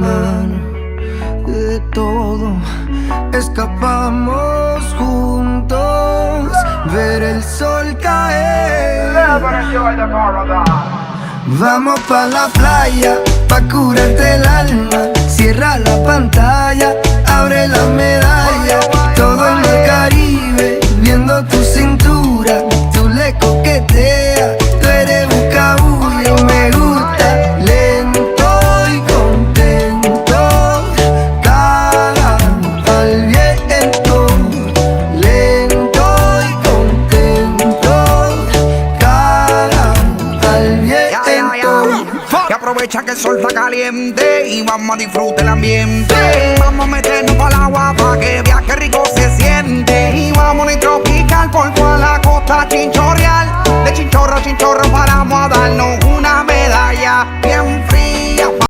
mano. De todo escapamos juntos, ver el sol caer. Vamos pa' la playa, pa' curarte el alma. Cierra la pantalla, abre la medalla. Todo en el Caribe, viendo tu cintura. Tú le coqueteas, tú eres buscabulla y me gusta. Lento y contento, cara al viento. Lento y contento, cara al viento. Y aprovecha que el sol está caliente y vamos a disfrutar el ambiente. Vamos a meternos para el agua pa' que veas que rico se siente. Y vamos a tropical por toda la costa chinchorreal. De chinchorro a chinchorro paramos a darnos una medalla bien